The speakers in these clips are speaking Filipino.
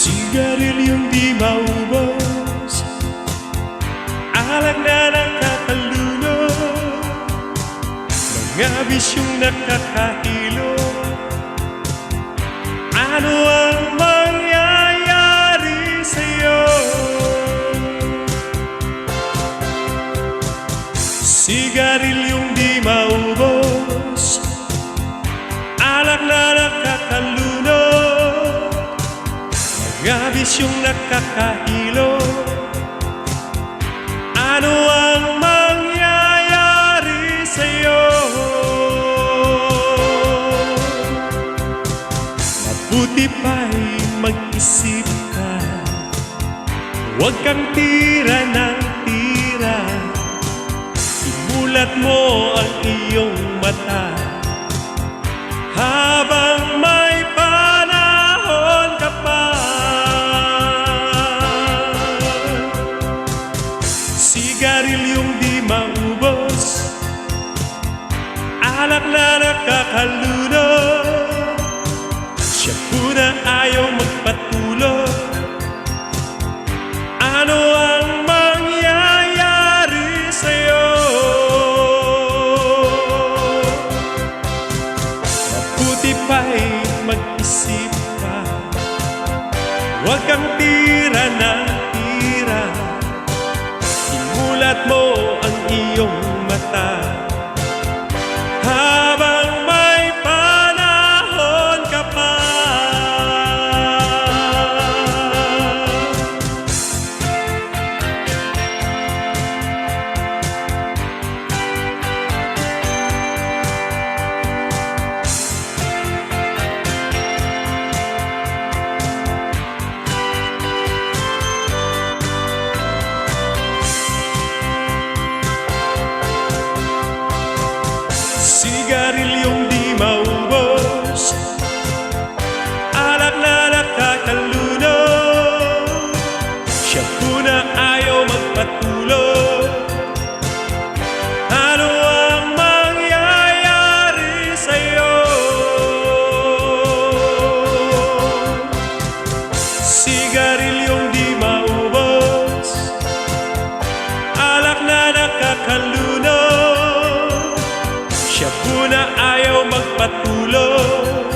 Sigarilyong di maubos, alak na nakakalunod, mga bisyong nakakahilo. Ano ang mangyayari sa'yo? Sigarilyong di maubos, alak na nakakalunod, mga bisyong nakakahilo. Ano ang mangyayari sa'yo? Mabuti pa'y mag-isip ka, huwag kang tira ng tira. Imulat mo ang iyong mata habang may panahon ka pa. Sigarilyong di maubos, alak na nakakalunod, siya po na ayaw magpatulog. Ano ang mangyayari sa'yo? Mabuti pa'y mag-isip ka, huwag kang tira ng tira. Imulat mo ang iyong mata habang may panahon ka pa. Sigarilyong di maubos, alak na nakakalunod, siya po na ayaw magpatulog. Ano ang mangyayari sa'yo? Sigarilyong di maubos, alak na nakakalunod, siya po na ayaw magpatulog.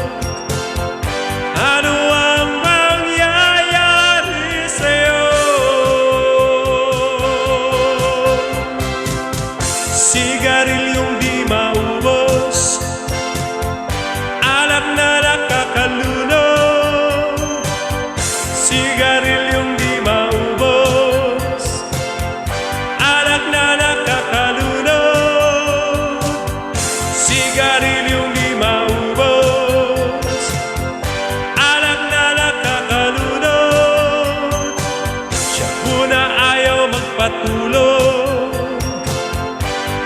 Ano ang mangyayari sa'yo? Sigarilyong di maubos, alak na nakakalunod, sigarilyong di maubos, alak na nakakalunod, sigarilyong di maubos, alak na nakakalunod, siya po na ayaw magpatulog.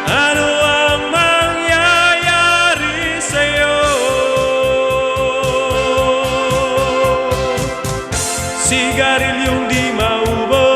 Ano ang mangyayari sa'yo? Sigarilyong di maubos,